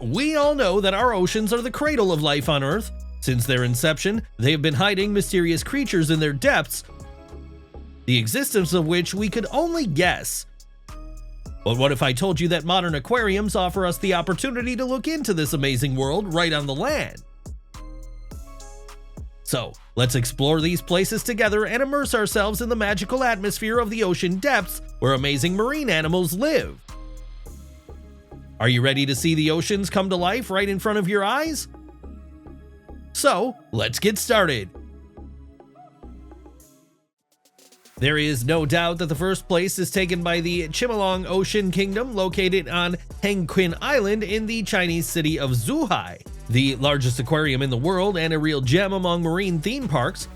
we all know that our oceans are the cradle of life on Earth. Since their inception, they have been hiding mysterious creatures in their depths, the existence of which we could only guess. But what if I told you that modern aquariums offer us the opportunity to look into this amazing world right on the land? So, let's explore these places together and immerse ourselves in the magical atmosphere of the ocean depths where amazing marine animals live. Are you ready to see the oceans come to life right in front of your eyes? So, let's get started. There is no doubt that the first place is taken by the Chimelong Ocean Kingdom, located on Hengqin Island in the Chinese city of Zhuhai, the largest aquarium in the world and a real gem among marine theme parks.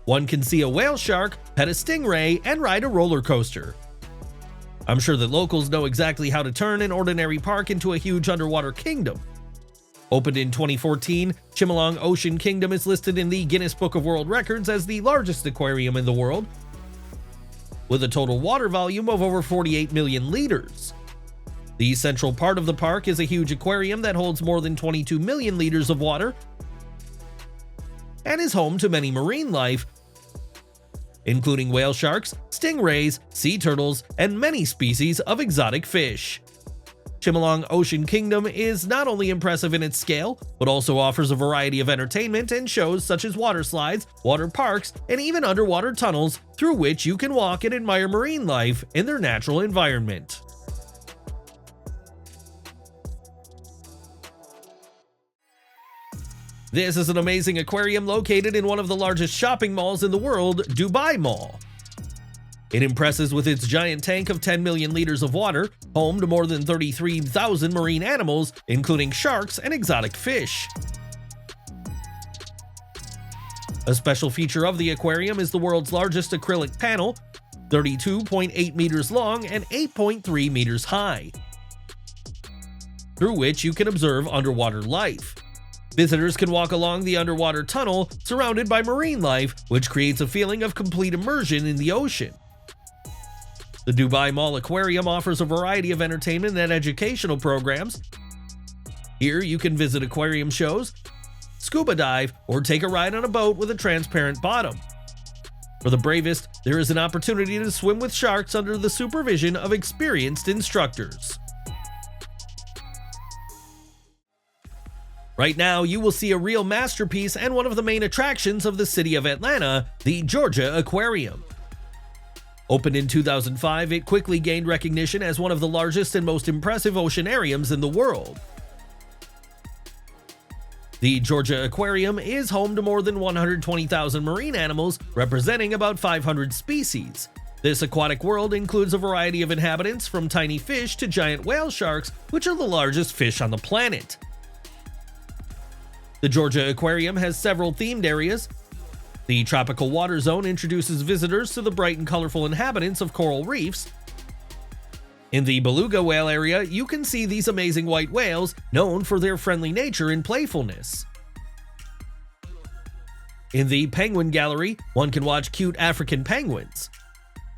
One can see a whale shark, pet a stingray, and ride a roller coaster. I'm sure that locals know exactly how to turn an ordinary park into a huge underwater kingdom. Opened in 2014, Chimelong Ocean Kingdom is listed in the Guinness Book of World Records as the largest aquarium in the world, with a total water volume of over 48 million liters. The central part of the park is a huge aquarium that holds more than 22 million liters of water and is home to many marine life, including whale sharks, stingrays, sea turtles, and many species of exotic fish. Chimelong Ocean Kingdom is not only impressive in its scale, but also offers a variety of entertainment and shows such as water slides, water parks, and even underwater tunnels through which you can walk and admire marine life in their natural environment. This is an amazing aquarium located in one of the largest shopping malls in the world, Dubai Mall. It impresses with its giant tank of 10 million liters of water, home to more than 33,000 marine animals, including sharks and exotic fish. A special feature of the aquarium is the world's largest acrylic panel, 32.8 meters long and 8.3 meters high, through which you can observe underwater life. Visitors can walk along the underwater tunnel surrounded by marine life, which creates a feeling of complete immersion in the ocean. The Dubai Mall Aquarium offers a variety of entertainment and educational programs. Here you can visit aquarium shows, scuba dive, or take a ride on a boat with a transparent bottom. For the bravest, there is an opportunity to swim with sharks under the supervision of experienced instructors. Right now, you will see a real masterpiece and one of the main attractions of the city of Atlanta, the Georgia Aquarium. Opened in 2005, it quickly gained recognition as one of the largest and most impressive oceanariums in the world. The Georgia Aquarium is home to more than 120,000 marine animals, representing about 500 species. This aquatic world includes a variety of inhabitants, from tiny fish to giant whale sharks, which are the largest fish on the planet. The Georgia Aquarium has several themed areas. The tropical water zone introduces visitors to the bright and colorful inhabitants of coral reefs. In the beluga whale area, you can see these amazing white whales, known for their friendly nature and playfulness. In the penguin gallery, one can watch cute African penguins.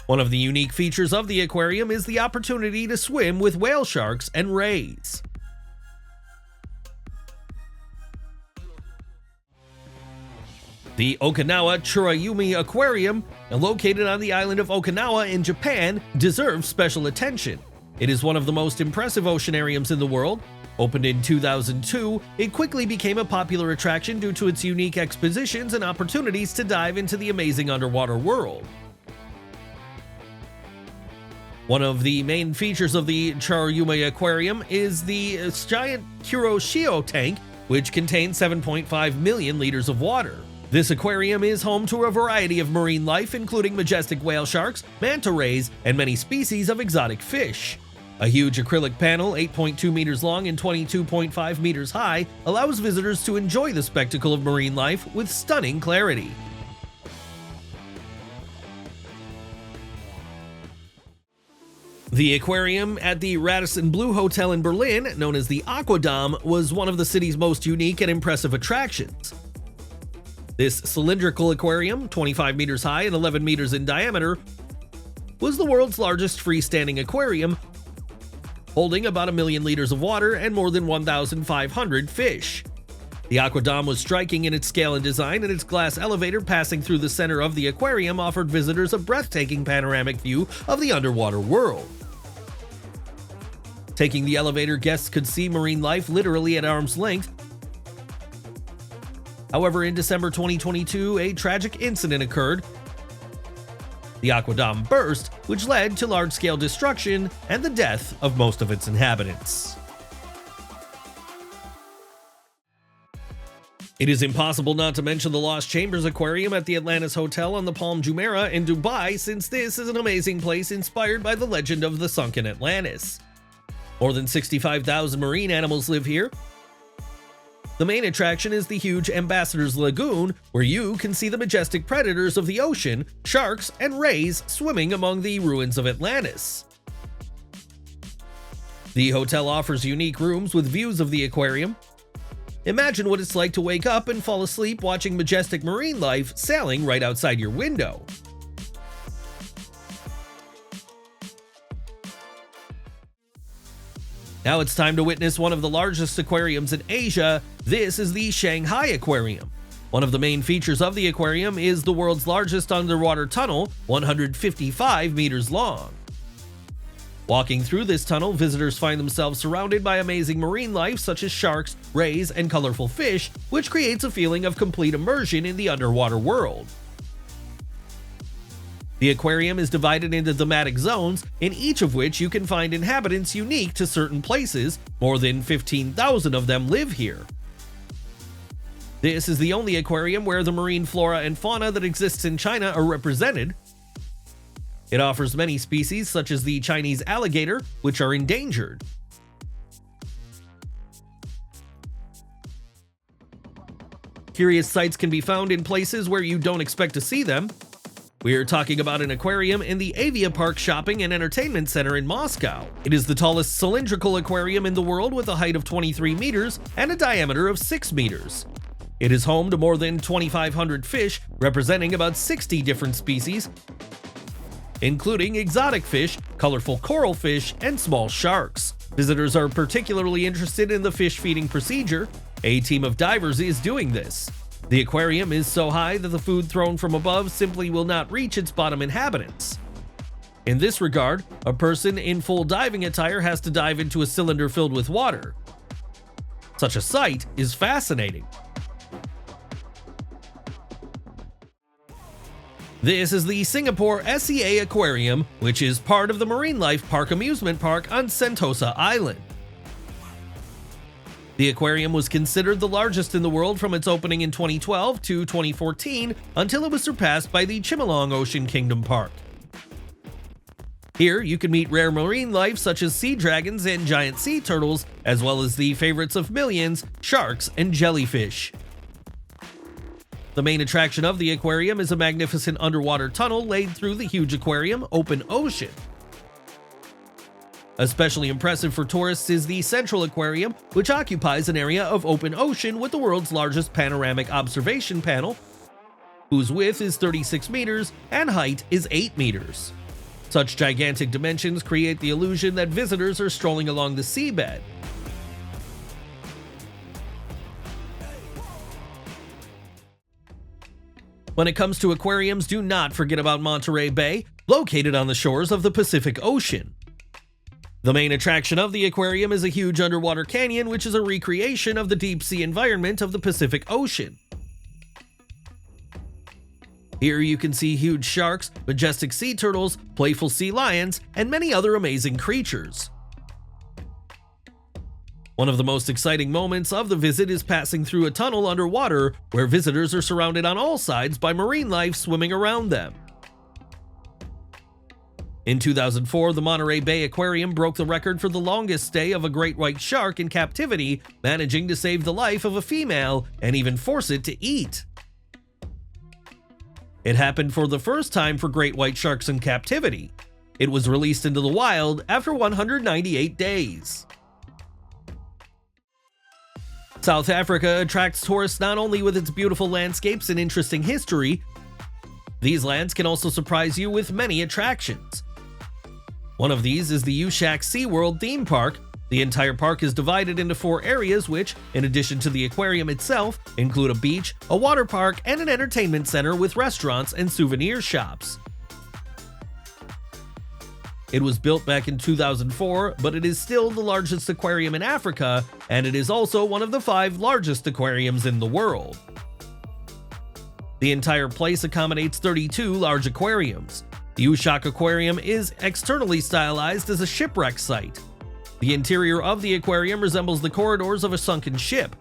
One of the unique features of the aquarium is the opportunity to swim with whale sharks and rays. The Okinawa Churaumi Aquarium, located on the island of Okinawa in Japan, deserves special attention. It is one of the most impressive oceanariums in the world. Opened in 2002, it quickly became a popular attraction due to its unique expositions and opportunities to dive into the amazing underwater world. One of the main features of the Churaumi Aquarium is the giant Kuroshio tank, which contains 7.5 million liters of water. This aquarium is home to a variety of marine life, including majestic whale sharks, manta rays, and many species of exotic fish. A huge acrylic panel, 8.2 meters long and 22.5 meters high, allows visitors to enjoy the spectacle of marine life with stunning clarity. The aquarium at the Radisson Blu Hotel in Berlin, known as the AquaDom, was one of the city's most unique and impressive attractions. This cylindrical aquarium, 25 meters high and 11 meters in diameter, was the world's largest freestanding aquarium, holding about 1 million liters of water and more than 1,500 fish. The AquaDom was striking in its scale and design, and its glass elevator passing through the center of the aquarium offered visitors a breathtaking panoramic view of the underwater world. Taking the elevator, guests could see marine life literally at arm's length. However, in December 2022, a tragic incident occurred. The AquaDom burst, which led to large-scale destruction and the death of most of its inhabitants. It is impossible not to mention the Lost Chambers Aquarium at the Atlantis Hotel on the Palm Jumeirah in Dubai, since this is an amazing place inspired by the legend of the sunken Atlantis. More than 65,000 marine animals live here. The main attraction is the huge Ambassador's Lagoon, where you can see the majestic predators of the ocean, sharks, and rays swimming among the ruins of Atlantis. The hotel offers unique rooms with views of the aquarium. Imagine what it's like to wake up and fall asleep watching majestic marine life sailing right outside your window. Now it's time to witness one of the largest aquariums in Asia. This is the Shanghai Aquarium. One of the main features of the aquarium is the world's largest underwater tunnel, 155 meters long. Walking through this tunnel, visitors find themselves surrounded by amazing marine life such as sharks, rays, and colorful fish, which creates a feeling of complete immersion in the underwater world. The aquarium is divided into thematic zones, in each of which you can find inhabitants unique to certain places. More than 15,000 of them live here. This is the only aquarium where the marine flora and fauna that exists in China are represented. It offers many species such as the Chinese alligator, which are endangered. Curious sights can be found in places where you don't expect to see them. We are talking about an aquarium in the Avia Park Shopping and Entertainment Center in Moscow. It is the tallest cylindrical aquarium in the world with a height of 23 meters and a diameter of 6 meters. It is home to more than 2,500 fish, representing about 60 different species, including exotic fish, colorful coral fish, and small sharks. Visitors are particularly interested in the fish feeding procedure. A team of divers is doing this. The aquarium is so high that the food thrown from above simply will not reach its bottom inhabitants. In this regard, a person in full diving attire has to dive into a cylinder filled with water. Such a sight is fascinating. This is the Singapore SEA Aquarium, which is part of the Marine Life Park amusement park on Sentosa Island. The aquarium was considered the largest in the world from its opening in 2012 to 2014 until it was surpassed by the Chimelong Ocean Kingdom Park. Here, you can meet rare marine life such as sea dragons and giant sea turtles, as well as the favorites of millions, sharks and jellyfish. The main attraction of the aquarium is a magnificent underwater tunnel laid through the huge aquarium open ocean. Especially impressive for tourists is the Central Aquarium, which occupies an area of open ocean with the world's largest panoramic observation panel, whose width is 36 meters and height is 8 meters. Such gigantic dimensions create the illusion that visitors are strolling along the seabed. When it comes to aquariums, do not forget about Monterey Bay, located on the shores of the Pacific Ocean. The main attraction of the aquarium is a huge underwater canyon, which is a recreation of the deep sea environment of the Pacific Ocean. Here you can see huge sharks, majestic sea turtles, playful sea lions, and many other amazing creatures. One of the most exciting moments of the visit is passing through a tunnel underwater where visitors are surrounded on all sides by marine life swimming around them. In 2004, the Monterey Bay Aquarium broke the record for the longest stay of a great white shark in captivity, managing to save the life of a female and even force it to eat. It happened for the first time for great white sharks in captivity. It was released into the wild after 198 days. South Africa attracts tourists not only with its beautiful landscapes and interesting history. These lands can also surprise you with many attractions. One of these is the uShaka SeaWorld theme park. The entire park is divided into 4 areas which, in addition to the aquarium itself, include a beach, a water park, and an entertainment center with restaurants and souvenir shops. It was built back in 2004, but it is still the largest aquarium in Africa, and it is also one of the 5 largest aquariums in the world. The entire place accommodates 32 large aquariums. The uShaka Aquarium is externally stylized as a shipwreck site. The interior of the aquarium resembles the corridors of a sunken ship.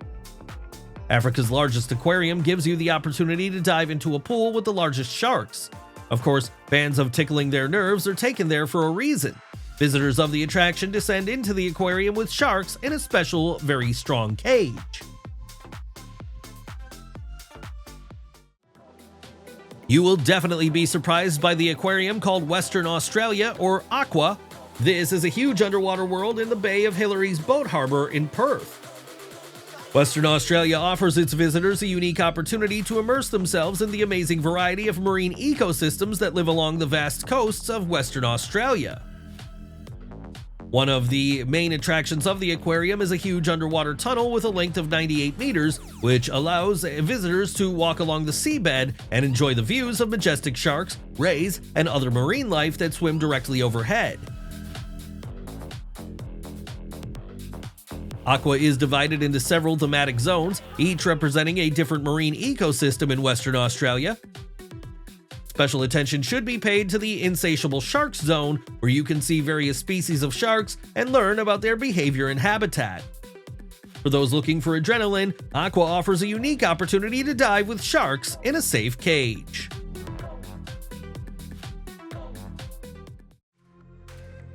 Africa's largest aquarium gives you the opportunity to dive into a pool with the largest sharks. Of course, fans of tickling their nerves are taken there for a reason. Visitors of the attraction descend into the aquarium with sharks in a special, very strong cage. You will definitely be surprised by the aquarium called Western Australia, or Aqua. This is a huge underwater world in the Bay of Hillary's Boat Harbor in Perth. Western Australia offers its visitors a unique opportunity to immerse themselves in the amazing variety of marine ecosystems that live along the vast coasts of Western Australia. One of the main attractions of the aquarium is a huge underwater tunnel with a length of 98 meters, which allows visitors to walk along the seabed and enjoy the views of majestic sharks, rays, and other marine life that swim directly overhead. Aqua is divided into several thematic zones, each representing a different marine ecosystem in Western Australia. Special attention should be paid to the Insatiable Sharks Zone, where you can see various species of sharks and learn about their behavior and habitat. For those looking for adrenaline, Aqua offers a unique opportunity to dive with sharks in a safe cage.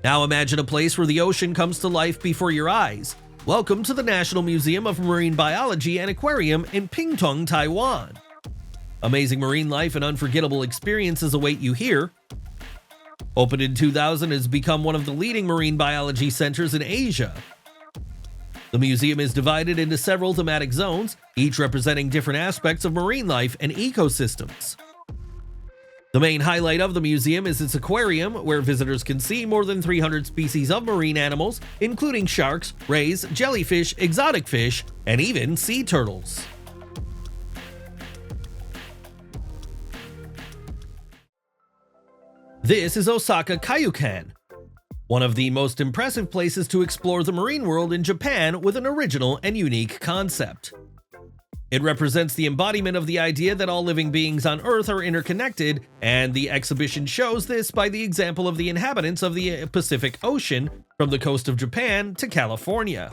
Now imagine a place where the ocean comes to life before your eyes. Welcome to the National Museum of Marine Biology and Aquarium in Pingtung, Taiwan. Amazing marine life and unforgettable experiences await you here. Opened in 2000, it has become one of the leading marine biology centers in Asia. The museum is divided into several thematic zones, each representing different aspects of marine life and ecosystems. The main highlight of the museum is its aquarium, where visitors can see more than 300 species of marine animals, including sharks, rays, jellyfish, exotic fish, and even sea turtles. This is Osaka Kaiyukan, one of the most impressive places to explore the marine world in Japan with an original and unique concept. It represents the embodiment of the idea that all living beings on Earth are interconnected, and the exhibition shows this by the example of the inhabitants of the Pacific Ocean, from the coast of Japan to California.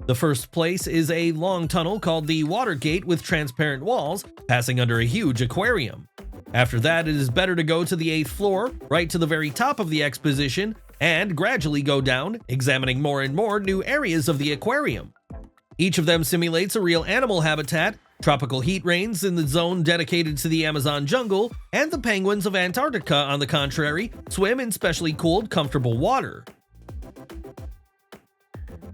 The first place is a long tunnel called the Water Gate with transparent walls, passing under a huge aquarium. After that, it is better to go to the 8th floor, right to the very top of the exposition, and gradually go down, examining more and more new areas of the aquarium. Each of them simulates a real animal habitat. Tropical heat reigns in the zone dedicated to the Amazon jungle, and the penguins of Antarctica, on the contrary, swim in specially cooled, comfortable water.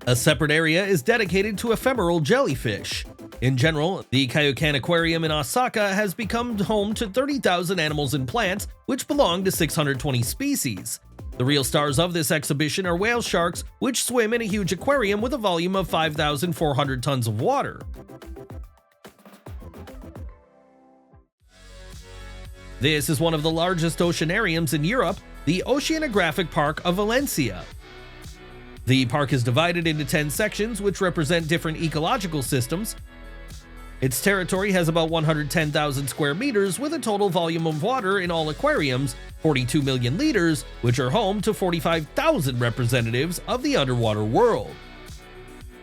A separate area is dedicated to ephemeral jellyfish. In general, the Kaiyukan Aquarium in Osaka has become home to 30,000 animals and plants, which belong to 620 species. The real stars of this exhibition are whale sharks, which swim in a huge aquarium with a volume of 5,400 tons of water. This is one of the largest oceanariums in Europe, the Oceanogràfic Park of Valencia. The park is divided into 10 sections, which represent different ecological systems. Its territory has about 110,000 square meters, with a total volume of water in all aquariums, 42 million liters, which are home to 45,000 representatives of the underwater world.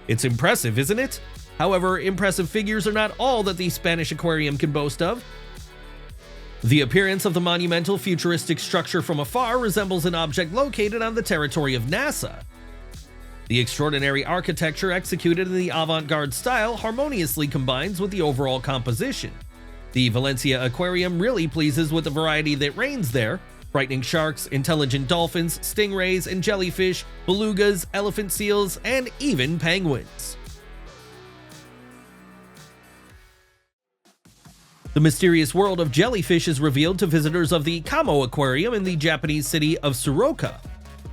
It's impressive, isn't it? However, impressive figures are not all that the Spanish aquarium can boast of. The appearance of the monumental futuristic structure from afar resembles an object located on the territory of NASA. The extraordinary architecture executed in the avant-garde style harmoniously combines with the overall composition. The Valencia Aquarium really pleases with the variety that reigns there: frightening sharks, intelligent dolphins, stingrays and jellyfish, belugas, elephant seals, and even penguins. The mysterious world of jellyfish is revealed to visitors of the Kamo Aquarium in the Japanese city of Suruoka.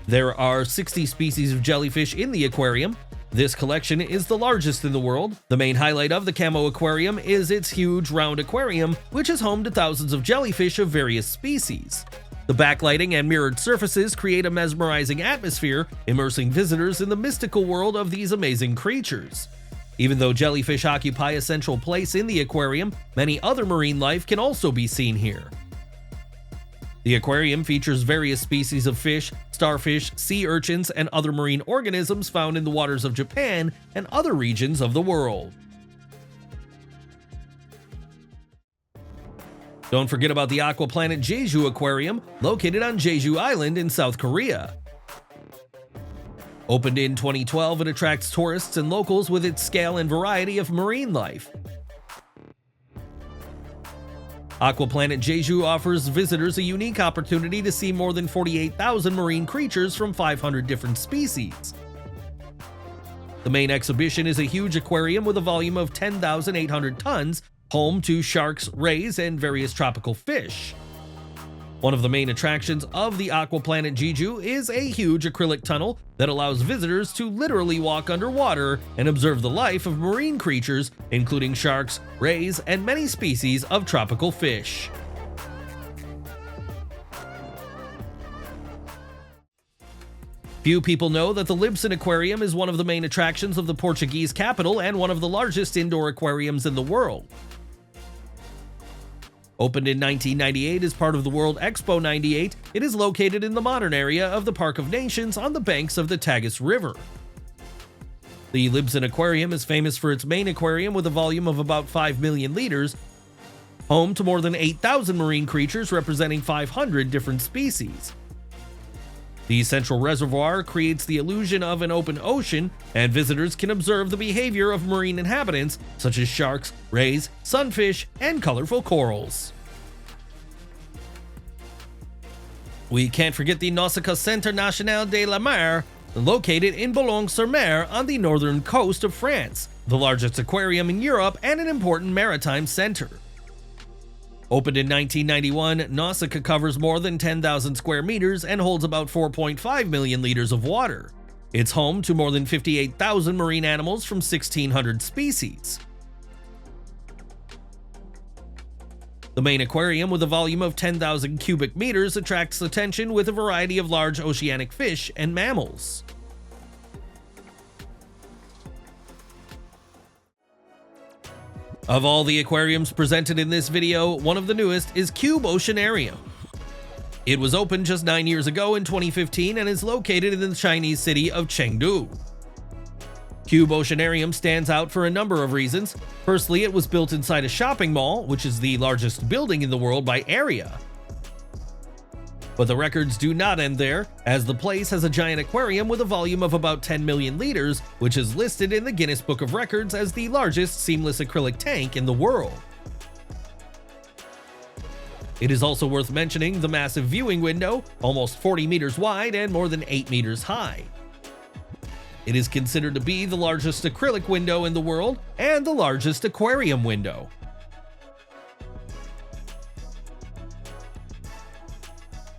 There are 60 species of jellyfish in the aquarium. This collection is the largest in the world. The main highlight of the Kamo Aquarium is its huge round aquarium, which is home to thousands of jellyfish of various species. The backlighting and mirrored surfaces create a mesmerizing atmosphere, immersing visitors in the mystical world of these amazing creatures. Even though jellyfish occupy a central place in the aquarium, many other marine life can also be seen here. The aquarium features various species of fish, starfish, sea urchins, and other marine organisms found in the waters of Japan and other regions of the world. Don't forget about the Aqua Planet Jeju Aquarium, located on Jeju Island in South Korea. Opened in 2012, it attracts tourists and locals with its scale and variety of marine life. Aqua Planet Jeju offers visitors a unique opportunity to see more than 48,000 marine creatures from 500 different species. The main exhibition is a huge aquarium with a volume of 10,800 tons, home to sharks, rays, and various tropical fish. One of the main attractions of the Aqua Planet Jeju is a huge acrylic tunnel that allows visitors to literally walk underwater and observe the life of marine creatures, including sharks, rays, and many species of tropical fish. Few people know that the Lisbon Aquarium is one of the main attractions of the Portuguese capital and one of the largest indoor aquariums in the world. Opened in 1998 as part of the World Expo 98, it is located in the modern area of the Park of Nations on the banks of the Tagus River. The Lisbon Aquarium is famous for its main aquarium with a volume of about 5 million liters, home to more than 8,000 marine creatures representing 500 different species. The central reservoir creates the illusion of an open ocean, and visitors can observe the behavior of marine inhabitants such as sharks, rays, sunfish, and colorful corals. We can't forget the Nausicaá Centre National de la Mer, located in Boulogne-sur-Mer on the northern coast of France, the largest aquarium in Europe and an important maritime center. Opened in 1991, Nausicaá covers more than 10,000 square meters and holds about 4.5 million liters of water. It's home to more than 58,000 marine animals from 1,600 species. The main aquarium, with a volume of 10,000 cubic meters, attracts attention with a variety of large oceanic fish and mammals. Of all the aquariums presented in this video, one of the newest is Cube Oceanarium. It was opened just 9 years ago in 2015 and is located in the Chinese city of Chengdu. Cube Oceanarium stands out for a number of reasons. Firstly, it was built inside a shopping mall, which is the largest building in the world by area. But the records do not end there, as the place has a giant aquarium with a volume of about 10 million liters, which is listed in the Guinness Book of Records as the largest seamless acrylic tank in the world. It is also worth mentioning the massive viewing window, almost 40 meters wide and more than 8 meters high. It is considered to be the largest acrylic window in the world and the largest aquarium window.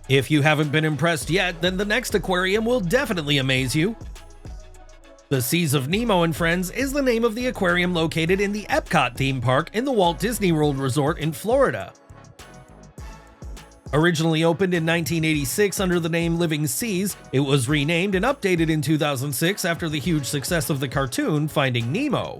If you haven't been impressed yet, then the next aquarium will definitely amaze you. The Seas of Nemo and Friends is the name of the aquarium located in the Epcot theme park in the Walt Disney World Resort in Florida. Originally opened in 1986 under the name Living Seas, it was renamed and updated in 2006 after the huge success of the cartoon Finding Nemo.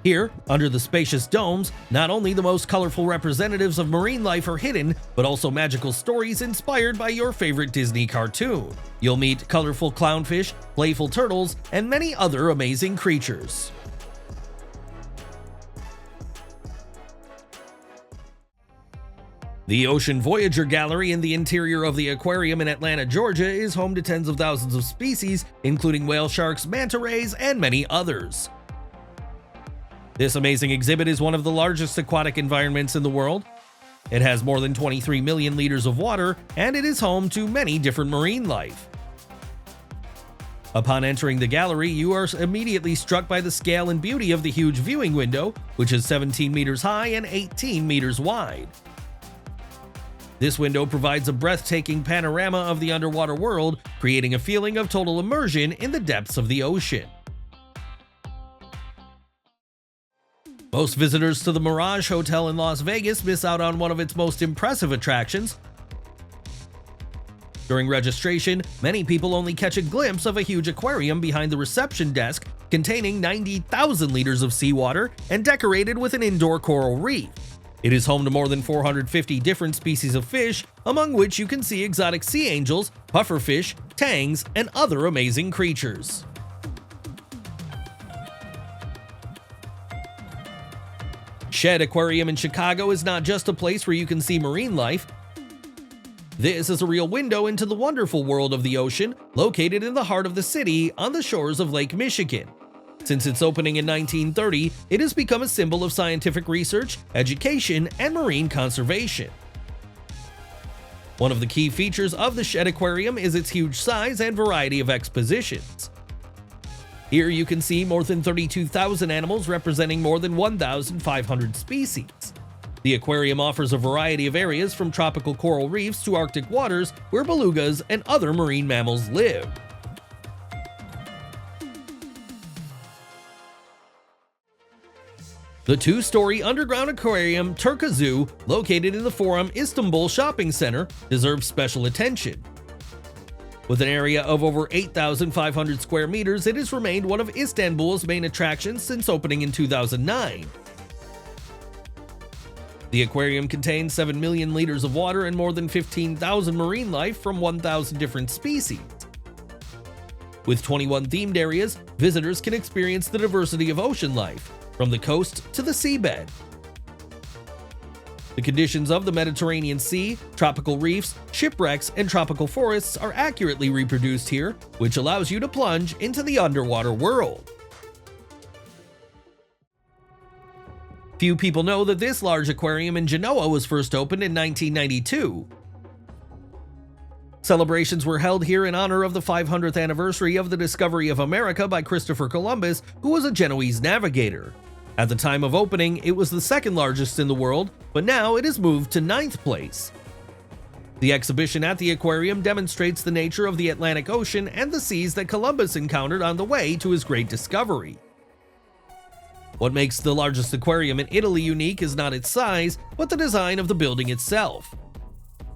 Here, under the spacious domes, not only the most colorful representatives of marine life are hidden, but also magical stories inspired by your favorite Disney cartoon. You'll meet colorful clownfish, playful turtles, and many other amazing creatures. The Ocean Voyager Gallery in the interior of the aquarium in Atlanta, Georgia is home to tens of thousands of species, including whale sharks, manta rays, and many others. This amazing exhibit is one of the largest aquatic environments in the world. It has more than 23 million liters of water, and it is home to many different marine life. Upon entering the gallery, you are immediately struck by the scale and beauty of the huge viewing window, which is 17 meters high and 18 meters wide. This window provides a breathtaking panorama of the underwater world, creating a feeling of total immersion in the depths of the ocean. Most visitors to the Mirage Hotel in Las Vegas miss out on one of its most impressive attractions. During registration, many people only catch a glimpse of a huge aquarium behind the reception desk containing 90,000 liters of seawater and decorated with an indoor coral reef. It is home to more than 450 different species of fish, among which you can see exotic sea angels, pufferfish, tangs, and other amazing creatures. Shed Aquarium in Chicago is not just a place where you can see marine life. This is a real window into the wonderful world of the ocean, located in the heart of the city on the shores of Lake Michigan. Since its opening in 1930, it has become a symbol of scientific research, education, and marine conservation. One of the key features of the Shed Aquarium is its huge size and variety of expositions. Here you can see more than 32,000 animals representing more than 1,500 species. The aquarium offers a variety of areas from tropical coral reefs to Arctic waters where belugas and other marine mammals live. The two-story underground aquarium Turkuazoo, located in the Forum Istanbul shopping center, deserves special attention. With an area of over 8,500 square meters, it has remained one of Istanbul's main attractions since opening in 2009. The aquarium contains 7 million liters of water and more than 15,000 marine life from 1,000 different species. With 21 themed areas, visitors can experience the diversity of ocean life, from the coast to the seabed. The conditions of the Mediterranean Sea, tropical reefs, shipwrecks, and tropical forests are accurately reproduced here, which allows you to plunge into the underwater world. Few people know that this large aquarium in Genoa was first opened in 1992. Celebrations were held here in honor of the 500th anniversary of the discovery of America by Christopher Columbus, who was a Genoese navigator. At the time of opening, it was the second largest in the world, but now it has moved to 9th place. The exhibition at the aquarium demonstrates the nature of the Atlantic Ocean and the seas that Columbus encountered on the way to his great discovery. What makes the largest aquarium in Italy unique is not its size, but the design of the building itself.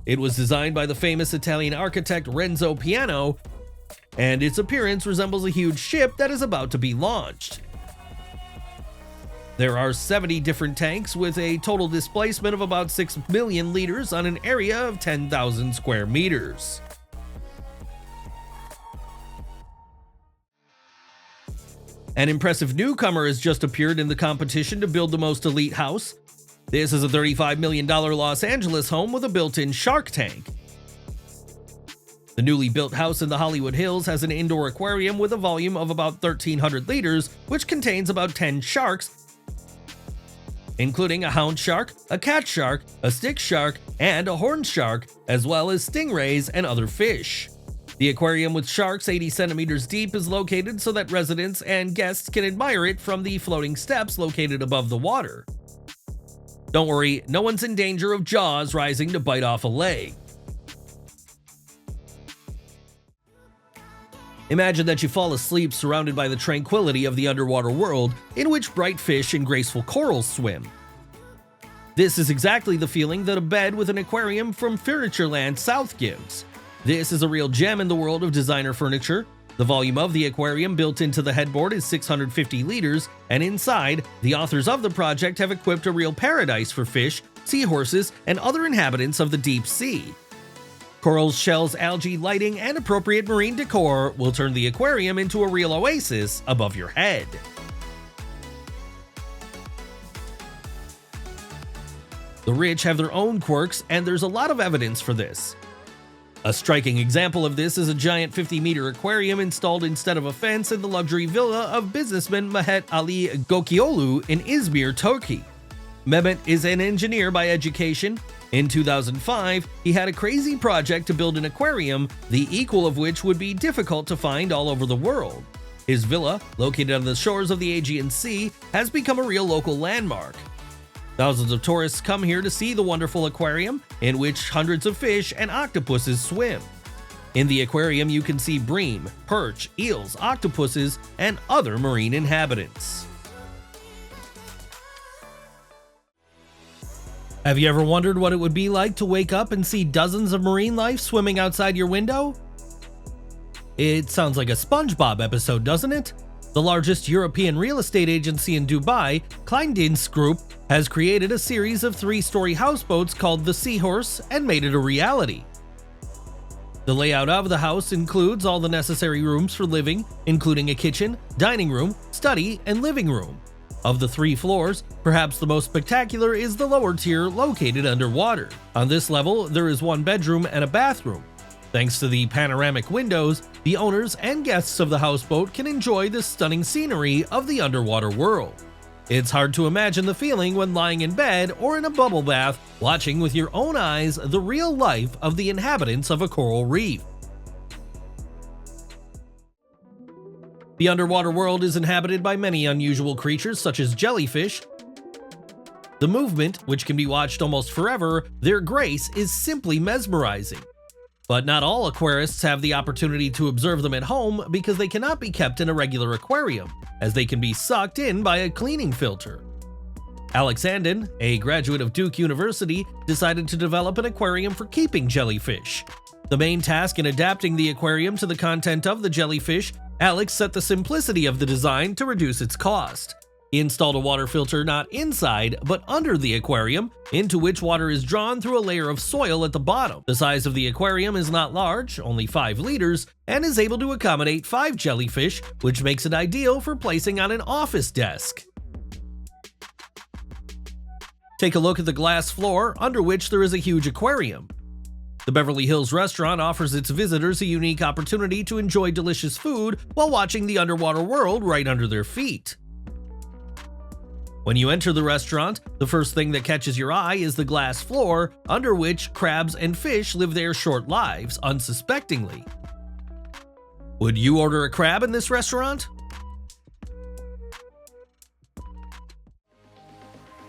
It was designed by the famous Italian architect Renzo Piano, and its appearance resembles a huge ship that is about to be launched. There are 70 different tanks with a total displacement of about 6 million liters on an area of 10,000 square meters. An impressive newcomer has just appeared in the competition to build the most elite house. This is a $35 million Los Angeles home with a built-in shark tank. The newly built house in the Hollywood Hills has an indoor aquarium with a volume of about 1,300 liters, which contains about 10 sharks, including a hound shark, a cat shark, a stick shark, and a horn shark, as well as stingrays and other fish. The aquarium with sharks 80 centimeters deep is located so that residents and guests can admire it from the floating steps located above the water. Don't worry, no one's in danger of jaws rising to bite off a leg. Imagine that you fall asleep surrounded by the tranquility of the underwater world, in which bright fish and graceful corals swim. This is exactly the feeling that a bed with an aquarium from Furnitureland South gives. This is a real gem in the world of designer furniture. The volume of the aquarium built into the headboard is 650 liters, and inside, the authors of the project have equipped a real paradise for fish, seahorses, and other inhabitants of the deep sea. Corals, shells, algae, lighting, and appropriate marine decor will turn the aquarium into a real oasis above your head. The rich have their own quirks, and there's a lot of evidence for this. A striking example of this is a giant 50-meter aquarium installed instead of a fence in the luxury villa of businessman Mehmet Ali Gökioğlu in Izmir, Turkey. Mehmet is an engineer by education. In 2005, he had a crazy project to build an aquarium, the equal of which would be difficult to find all over the world. His villa, located on the shores of the Aegean Sea, has become a real local landmark. Thousands of tourists come here to see the wonderful aquarium, in which hundreds of fish and octopuses swim. In the aquarium, you can see bream, perch, eels, octopuses, and other marine inhabitants. Have you ever wondered what it would be like to wake up and see dozens of marine life swimming outside your window? It sounds like a SpongeBob episode, doesn't it? The largest European real estate agency in Dubai, Kleindienst Group, has created a series of 3-story houseboats called the Seahorse and made it a reality. The layout of the house includes all the necessary rooms for living, including a kitchen, dining room, study, and living room. Of the 3 floors, perhaps the most spectacular is the lower tier located underwater. On this level, there is 1 bedroom and a bathroom. Thanks to the panoramic windows, the owners and guests of the houseboat can enjoy the stunning scenery of the underwater world. It's hard to imagine the feeling when lying in bed or in a bubble bath, watching with your own eyes the real life of the inhabitants of a coral reef. The underwater world is inhabited by many unusual creatures such as jellyfish. The movement, which can be watched almost forever, their grace is simply mesmerizing. But not all aquarists have the opportunity to observe them at home because they cannot be kept in a regular aquarium, as they can be sucked in by a cleaning filter. Alex Andon, a graduate of Duke University, decided to develop an aquarium for keeping jellyfish. The main task in adapting the aquarium to the content of the jellyfish, Alex set the simplicity of the design to reduce its cost. He installed a water filter not inside, but under the aquarium, into which water is drawn through a layer of soil at the bottom. The size of the aquarium is not large, only 5 liters, and is able to accommodate 5 jellyfish, which makes it ideal for placing on an office desk. Take a look at the glass floor, under which there is a huge aquarium. The Beverly Hills restaurant offers its visitors a unique opportunity to enjoy delicious food while watching the underwater world right under their feet. When you enter the restaurant, the first thing that catches your eye is the glass floor, under which crabs and fish live their short lives unsuspectingly. Would you order a crab in this restaurant?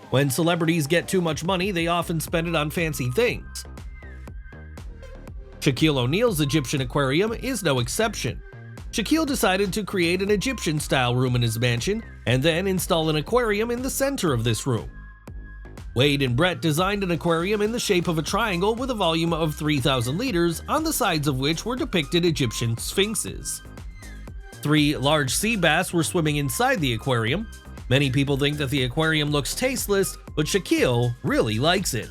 When celebrities get too much money, they often spend it on fancy things. Shaquille O'Neal's Egyptian aquarium is no exception. Shaquille decided to create an Egyptian-style room in his mansion and then install an aquarium in the center of this room. Wade and Brett designed an aquarium in the shape of a triangle with a volume of 3,000 liters, on the sides of which were depicted Egyptian sphinxes. 3 large sea bass were swimming inside the aquarium. Many people think that the aquarium looks tasteless, but Shaquille really likes it.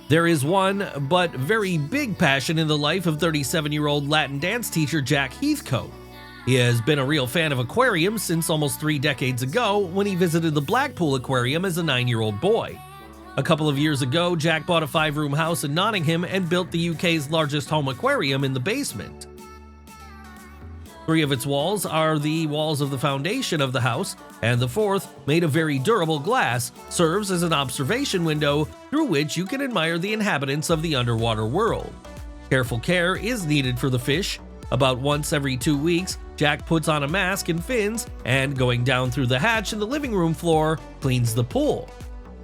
There is one, but very big passion in the life of 37-year-old Latin dance teacher Jack Heathcote. He has been a real fan of aquariums since almost 3 decades ago when he visited the Blackpool Aquarium as a 9-year-old boy. A couple of years ago, Jack bought a 5-room house in Nottingham and built the UK's largest home aquarium in the basement. 3 of its walls are the walls of the foundation of the house, and the 4th, made of very durable glass, serves as an observation window through which you can admire the inhabitants of the underwater world. Careful care is needed for the fish. About once every 2 weeks, Jack puts on a mask and fins, and going down through the hatch in the living room floor, cleans the pool.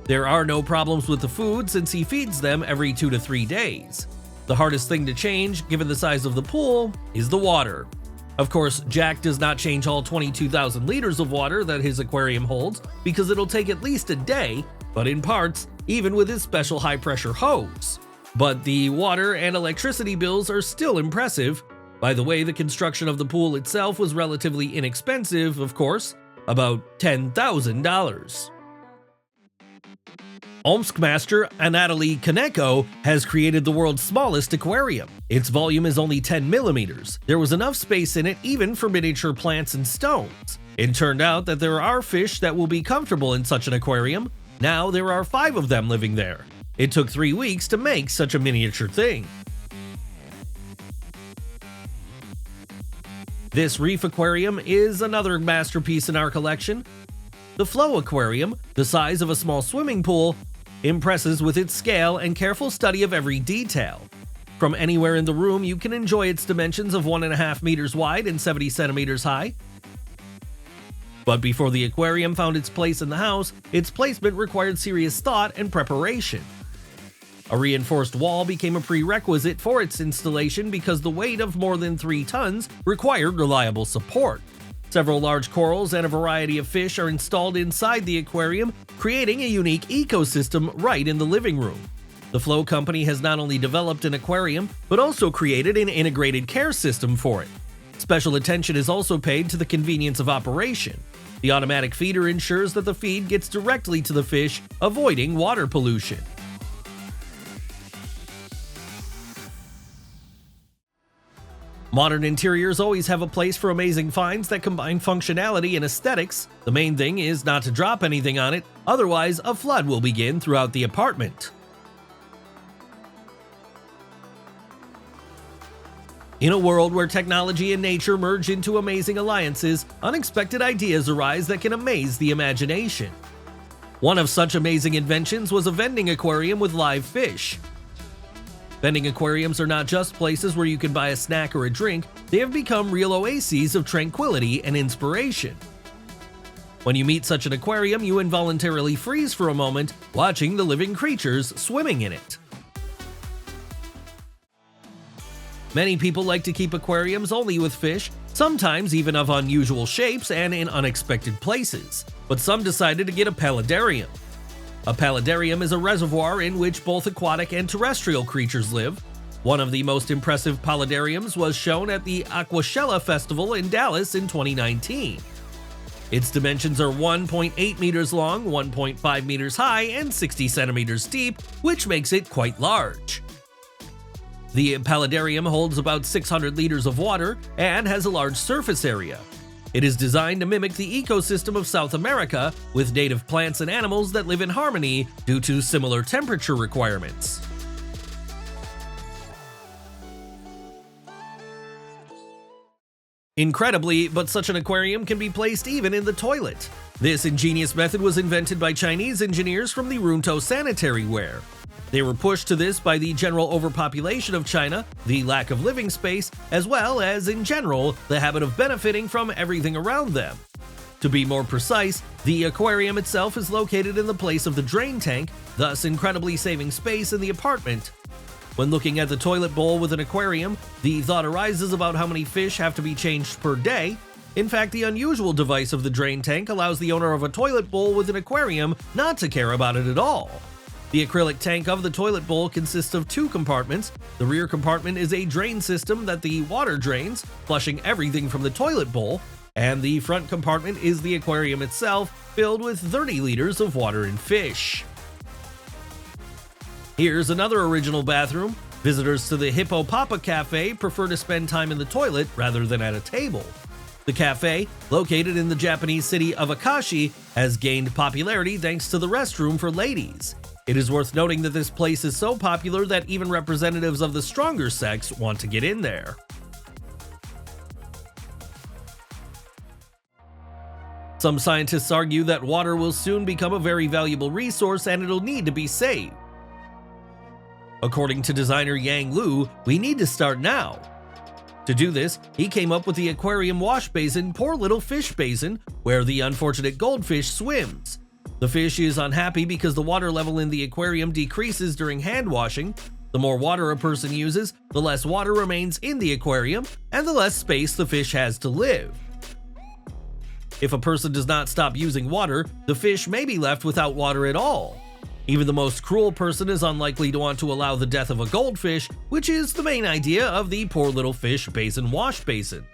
There are no problems with the food since he feeds them every 2 to 3 days. The hardest thing to change, given the size of the pool, is the water. Of course, Jack does not change all 22,000 liters of water that his aquarium holds because it'll take at least a day, but in parts, even with his special high-pressure hose. But the water and electricity bills are still impressive. By the way, the construction of the pool itself was relatively inexpensive, of course, about $10,000. Omsk master Anatoly Koneko has created the world's smallest aquarium. Its volume is only 10 millimeters. There was enough space in it even for miniature plants and stones. It turned out that there are fish that will be comfortable in such an aquarium. Now there are 5 of them living there. It took 3 weeks to make such a miniature thing. This reef aquarium is another masterpiece in our collection. The Flow Aquarium, the size of a small swimming pool, impresses with its scale and careful study of every detail. From anywhere in the room, you can enjoy its dimensions of 1.5 meters wide and 70 centimeters high. But before the aquarium found its place in the house, its placement required serious thought and preparation. A reinforced wall became a prerequisite for its installation because the weight of more than 3 tons required reliable support. Several large corals and a variety of fish are installed inside the aquarium, creating a unique ecosystem right in the living room. The Flow Company has not only developed an aquarium, but also created an integrated care system for it. Special attention is also paid to the convenience of operation. The automatic feeder ensures that the feed gets directly to the fish, avoiding water pollution. Modern interiors always have a place for amazing finds that combine functionality and aesthetics. The main thing is not to drop anything on it, otherwise a flood will begin throughout the apartment. In a world where technology and nature merge into amazing alliances, unexpected ideas arise that can amaze the imagination. One of such amazing inventions was a vending aquarium with live fish. Vending aquariums are not just places where you can buy a snack or a drink, they have become real oases of tranquility and inspiration. When you meet such an aquarium, you involuntarily freeze for a moment, watching the living creatures swimming in it. Many people like to keep aquariums only with fish, sometimes even of unusual shapes and in unexpected places, but some decided to get a paludarium. A paludarium is a reservoir in which both aquatic and terrestrial creatures live. One of the most impressive paludariums was shown at the Aqua Festival in Dallas in 2019. Its dimensions are 1.8 meters long, 1.5 meters high, and 60 centimeters deep, which makes it quite large. The paludarium holds about 600 liters of water and has a large surface area. It is designed to mimic the ecosystem of South America, with native plants and animals that live in harmony due to similar temperature requirements. Incredibly, but such an aquarium can be placed even in the toilet. This ingenious method was invented by Chinese engineers from the Runto sanitary ware. They were pushed to this by the general overpopulation of China, the lack of living space, as well as, in general, the habit of benefiting from everything around them. To be more precise, the aquarium itself is located in the place of the drain tank, thus incredibly saving space in the apartment. When looking at the toilet bowl with an aquarium, the thought arises about how many fish have to be changed per day. In fact, the unusual device of the drain tank allows the owner of a toilet bowl with an aquarium not to care about it at all. The acrylic tank of the toilet bowl consists of 2 compartments. The rear compartment is a drain system that the water drains, flushing everything from the toilet bowl, and the front compartment is the aquarium itself, filled with 30 liters of water and fish. Here's another original bathroom. Visitors to the Hippo Papa Cafe prefer to spend time in the toilet rather than at a table. The cafe, located in the Japanese city of Akashi, has gained popularity thanks to the restroom for ladies. It is worth noting that this place is so popular that even representatives of the stronger sex want to get in there. Some scientists argue that water will soon become a very valuable resource and it'll need to be saved. According to designer Yang Lu, we need to start now. To do this, he came up with the aquarium wash basin, Poor Little Fish Basin, where the unfortunate goldfish swims. The fish is unhappy because the water level in the aquarium decreases during hand washing. The more water a person uses, the less water remains in the aquarium, and the less space the fish has to live. If a person does not stop using water, the fish may be left without water at all. Even the most cruel person is unlikely to want to allow the death of a goldfish, which is the main idea of the Poor Little Fish Basin wash basin.